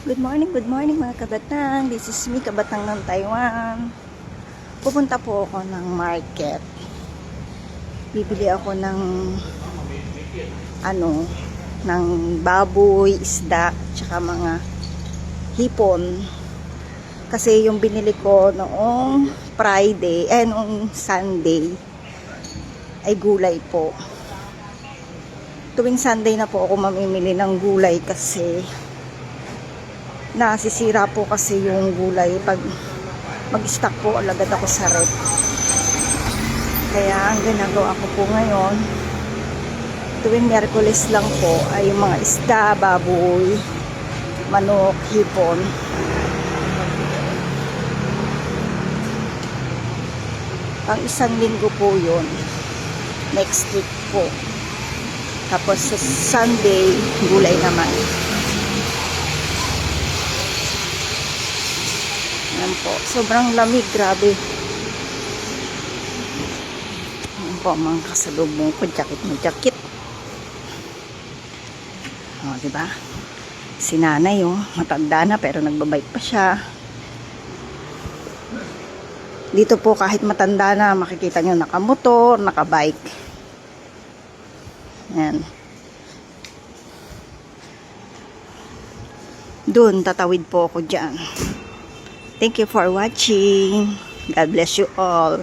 Good morning mga kabatang. This is me, kabatang ng Taiwan. Pupunta po ako ng market. Bibili ako ng ng baboy, isda, tsaka mga hipon. Kasi yung binili ko noong noong Sunday ay gulay po. Tuwing Sunday na po ako mamimili ng gulay kasi nasisira po kasi yung gulay pag mag-stock po alagad ako sa rep. Kaya ang ginagawa ko po ngayon, tuwing Miyerkules lang po ay yung mga isda, baboy, manok, hipon. Pang isang linggo po yun, next week po. Tapos sa Sunday, gulay naman. Ayan po. Sobrang lamig. Grabe. Ayan po mga kasalubong ko. Jacket. O, diba? Si nanay, matanda na pero nagbabike pa siya. Dito po kahit matanda na, makikita nyo nakamotor, nakabike. Ayan. Doon, tatawid po ako dyan. Thank you for watching. God bless you all.